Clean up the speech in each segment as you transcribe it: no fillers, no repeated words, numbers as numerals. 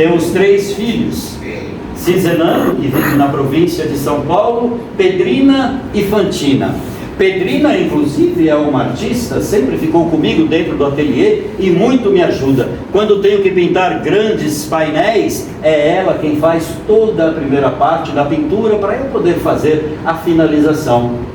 Temos 3 filhos: Cizenando, que vive na província de São Paulo, Pedrina e Fantina. Pedrina, inclusive, é uma artista, sempre ficou comigo dentro do ateliê e muito me ajuda. Quando tenho que pintar grandes painéis, é ela quem faz toda a primeira parte da pintura para eu poder fazer a finalização.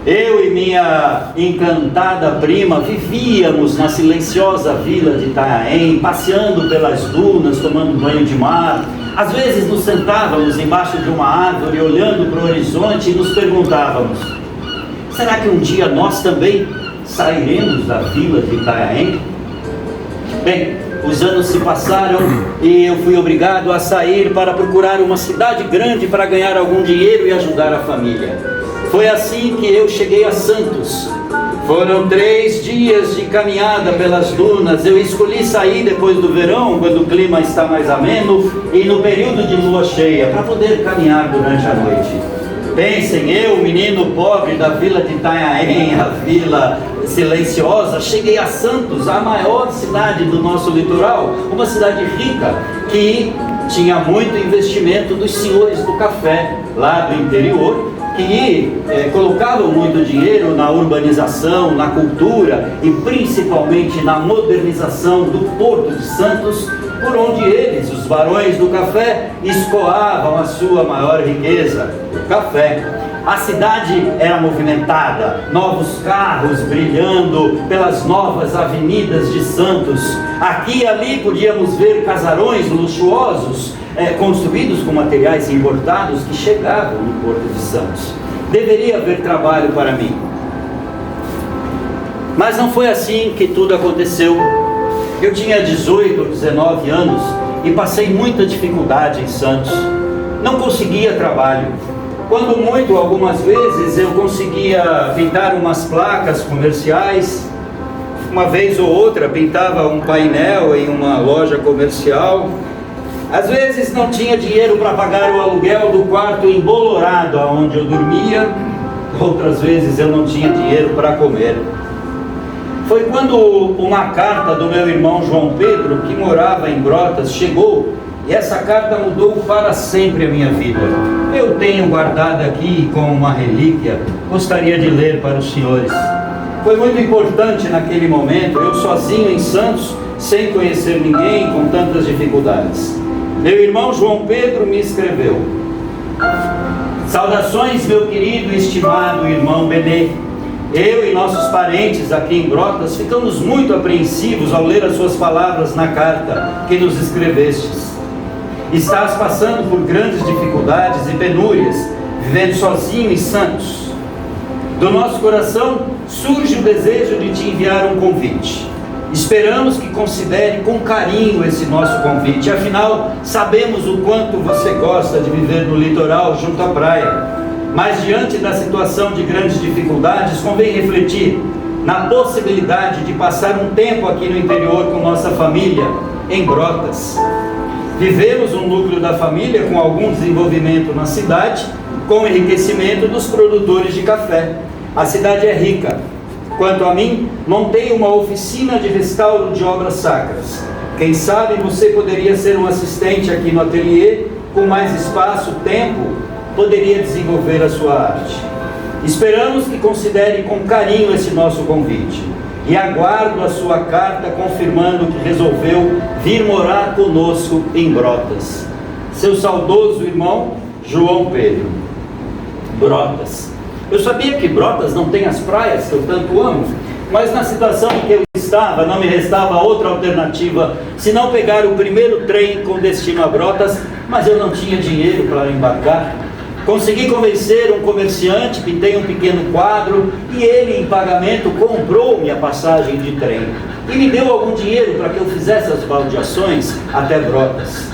Eu e minha encantada prima vivíamos na silenciosa vila de Itanhaém, passeando pelas dunas, tomando banho de mar. Às vezes nos sentávamos embaixo de uma árvore, olhando para o horizonte e nos perguntávamos: será que um dia nós também sairemos da vila de Itanhaém? Bem, os anos se passaram e eu fui obrigado a sair para procurar uma cidade grande para ganhar algum dinheiro e ajudar a família. Foi assim que eu cheguei a Santos. Foram 3 dias de caminhada pelas dunas. Eu escolhi sair depois do verão, quando o clima está mais ameno, e no período de lua cheia, para poder caminhar durante a noite. Pensem, eu, menino pobre da vila de Itanhaém, a vila silenciosa, cheguei a Santos, a maior cidade do nosso litoral, uma cidade rica, que tinha muito investimento dos senhores do café lá do interior, que colocavam muito dinheiro na urbanização, na cultura e principalmente na modernização do Porto de Santos, por onde eles, os barões do café, escoavam a sua maior riqueza, o café. A cidade era movimentada, novos carros brilhando pelas novas avenidas de Santos. Aqui e ali podíamos ver casarões luxuosos, construídos com materiais importados que chegavam no Porto de Santos. Deveria haver trabalho para mim. Mas não foi assim que tudo aconteceu. Eu tinha 18 ou 19 anos e passei muita dificuldade em Santos. Não conseguia trabalho. Quando muito, algumas vezes, eu conseguia pintar umas placas comerciais. Uma vez ou outra, pintava um painel em uma loja comercial. Às vezes não tinha dinheiro para pagar o aluguel do quarto embolorado onde eu dormia. Outras vezes eu não tinha dinheiro para comer. Foi quando uma carta do meu irmão João Pedro, que morava em Brotas, chegou, e essa carta mudou para sempre a minha vida. Eu tenho guardado aqui como uma relíquia, gostaria de ler para os senhores. Foi muito importante naquele momento, eu sozinho em Santos, sem conhecer ninguém, com tantas dificuldades. Meu irmão João Pedro me escreveu: saudações, meu querido e estimado irmão Benê. Eu e nossos parentes aqui em Brotas ficamos muito apreensivos ao ler as suas palavras na carta que nos escrevestes. Estás passando por grandes dificuldades e penúrias, vivendo sozinho em Santos. Do nosso coração surge o desejo de te enviar um convite. Esperamos que considere com carinho esse nosso convite. Afinal, sabemos o quanto você gosta de viver no litoral junto à praia. Mas diante da situação de grandes dificuldades, convém refletir na possibilidade de passar um tempo aqui no interior com nossa família, em Brotas. Vivemos um núcleo da família com algum desenvolvimento na cidade, com o enriquecimento dos produtores de café. A cidade é rica. Quanto a mim, montei uma oficina de restauro de obras sacras. Quem sabe você poderia ser um assistente aqui no ateliê, com mais espaço, tempo, poderia desenvolver a sua arte. Esperamos que considere com carinho esse nosso convite e aguardo a sua carta confirmando que resolveu vir morar conosco em Brotas. Seu saudoso irmão João Pedro. Brotas. Eu sabia que Brotas não tem as praias que eu tanto amo, mas na situação em que eu estava, não me restava outra alternativa senão pegar o primeiro trem com destino a Brotas, mas eu não tinha dinheiro para embarcar. Consegui convencer um comerciante, pintei um pequeno quadro e ele, em pagamento, comprou-me a passagem de trem e me deu algum dinheiro para que eu fizesse as baldeações até Brotas.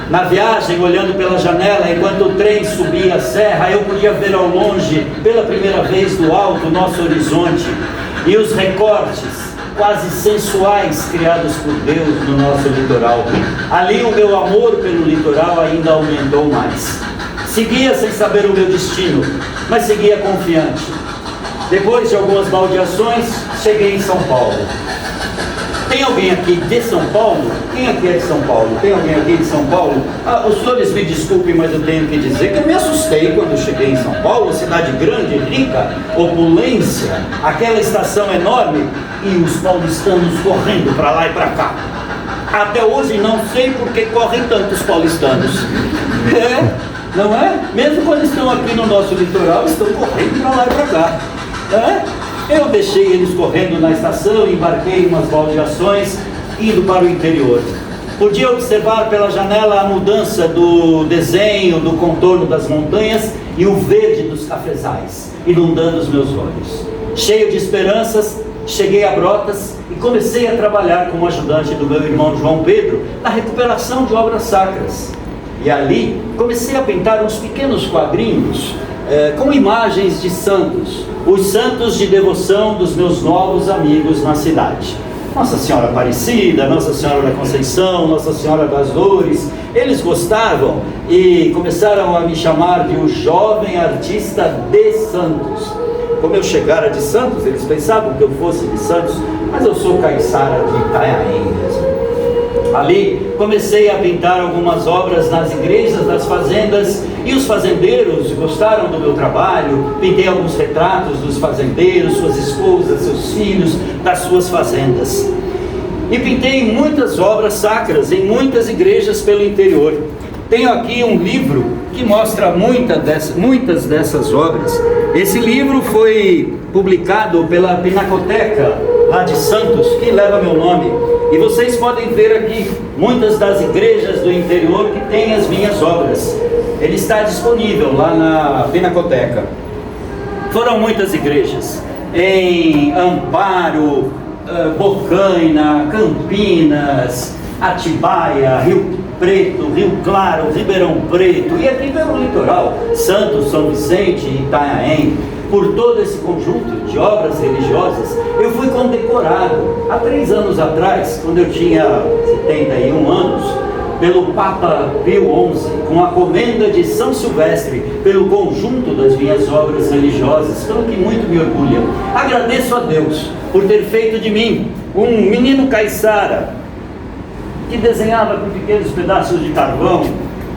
Na viagem, olhando pela janela, enquanto o trem subia a serra, eu podia ver ao longe, pela primeira vez do alto, o nosso horizonte e os recortes quase sensuais criados por Deus no nosso litoral. Ali o meu amor pelo litoral ainda aumentou mais. Seguia sem saber o meu destino, mas seguia confiante. Depois de algumas baldeações, cheguei em São Paulo. Tem alguém aqui de São Paulo? Quem aqui é de São Paulo? Tem alguém aqui de São Paulo? Os senhores me desculpem, mas eu tenho que dizer que eu me assustei quando cheguei em São Paulo, cidade grande, rica, opulência, aquela estação enorme, e os paulistanos correndo para lá e para cá. Até hoje não sei por que correm tantos paulistanos. Não é? Mesmo quando estão aqui no nosso litoral, estão correndo para lá e para cá. Eu deixei eles correndo na estação, embarquei em umas baldeações, indo para o interior. Podia observar pela janela a mudança do desenho, do contorno das montanhas e o verde dos cafezais, inundando os meus olhos. Cheio de esperanças, cheguei a Brotas e comecei a trabalhar como ajudante do meu irmão João Pedro na recuperação de obras sacras. E ali comecei a pintar uns pequenos quadrinhos com imagens de santos, os santos de devoção dos meus novos amigos na cidade. Nossa Senhora Aparecida, Nossa Senhora da Conceição, Nossa Senhora das Dores. Eles gostavam e começaram a me chamar de o jovem artista de Santos. Como eu chegara de Santos, eles pensavam que eu fosse de Santos, mas eu sou caiçara de Itanhaém mesmo. Ali comecei a pintar algumas obras nas igrejas das fazendas e os fazendeiros gostaram do meu trabalho. Pintei alguns retratos dos fazendeiros, suas esposas, seus filhos, das suas fazendas. E pintei muitas obras sacras em muitas igrejas pelo interior. Tenho aqui um livro que mostra muitas dessas obras. Esse livro foi publicado pela Pinacoteca, lá de Santos, que leva meu nome. E vocês podem ver aqui muitas das igrejas do interior que têm as minhas obras. Ele está disponível lá na Pinacoteca. Foram muitas igrejas, em Amparo, Bocaina, Campinas, Atibaia, Rio Preto, Rio Claro, Ribeirão Preto, e aqui pelo litoral, Santos, São Vicente e Itanhaém. Por todo esse conjunto de obras religiosas, eu fui condecorado há 3 anos atrás, quando eu tinha 71 anos, pelo Papa Pio XI, com a comenda de São Silvestre, pelo conjunto das minhas obras religiosas, pelo que muito me orgulha. Agradeço a Deus por ter feito de mim um menino caiçara, que desenhava com pequenos pedaços de carvão.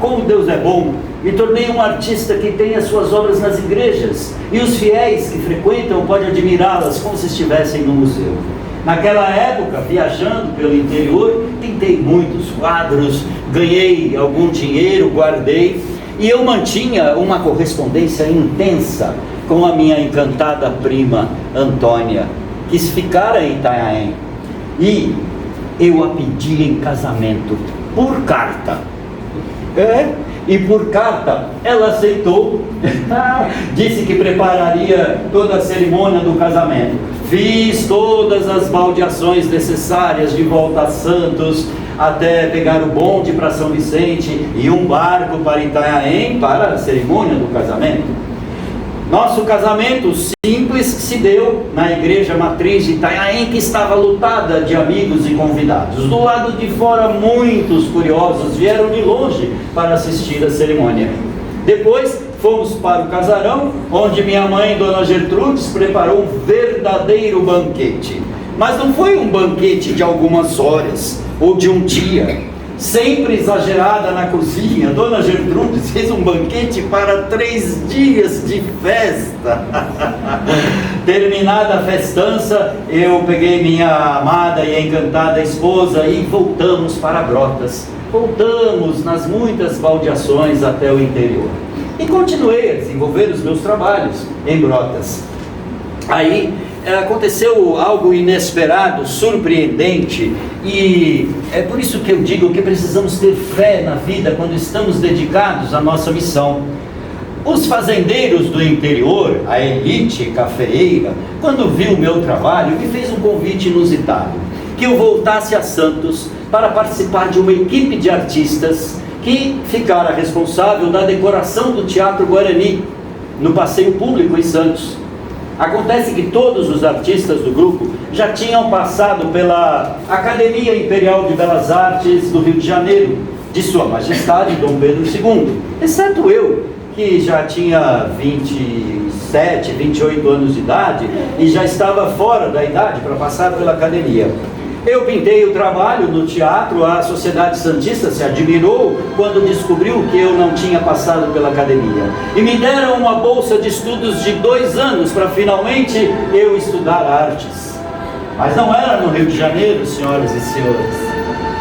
Como Deus é bom! Me tornei um artista que tem as suas obras nas igrejas, e os fiéis que frequentam podem admirá-las como se estivessem no museu. Naquela época, viajando pelo interior, pintei muitos quadros, ganhei algum dinheiro, guardei, e eu mantinha uma correspondência intensa com a minha encantada prima Antônia, que ficara em Itanhaém, e eu a pedi em casamento por carta. E por carta ela aceitou. Disse que prepararia toda a cerimônia do casamento. Fiz todas as baldeações necessárias de volta a Santos, até pegar o bonde para São Vicente e um barco para Itanhaém para a cerimônia do casamento. Nosso casamento simples se deu na igreja matriz de Itanhaém, que estava lotada de amigos e convidados. Do lado de fora, muitos curiosos vieram de longe para assistir a cerimônia. Depois fomos para o casarão, onde minha mãe, Dona Gertrudes, preparou um verdadeiro banquete. Mas não foi um banquete de algumas horas ou de um dia. Sempre exagerada na cozinha, Dona Gertrudes fez um banquete para 3 dias de festa. Terminada a festança, eu peguei minha amada e encantada esposa e voltamos para Brotas. Voltamos nas muitas baldeações até o interior. E continuei a desenvolver os meus trabalhos em Brotas. Aí aconteceu algo inesperado, surpreendente, e é por isso que eu digo que precisamos ter fé na vida quando estamos dedicados à nossa missão. Os fazendeiros do interior, a elite cafeeira, quando viu o meu trabalho, me fez um convite inusitado, que eu voltasse a Santos para participar de uma equipe de artistas que ficara responsável da decoração do Teatro Guarani, no passeio público em Santos. Acontece que todos os artistas do grupo já tinham passado pela Academia Imperial de Belas Artes do Rio de Janeiro, de Sua Majestade Dom Pedro II, exceto eu, que já tinha 27, 28 anos de idade e já estava fora da idade para passar pela academia. Eu pintei o trabalho no teatro, a Sociedade Santista se admirou quando descobriu que eu não tinha passado pela academia. E me deram uma bolsa de estudos de 2 anos para finalmente eu estudar artes. Mas não era no Rio de Janeiro, senhoras e senhores.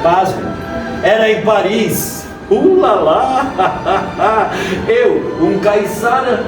Pasmem, era em Paris. Lá! Eu, um caiçara,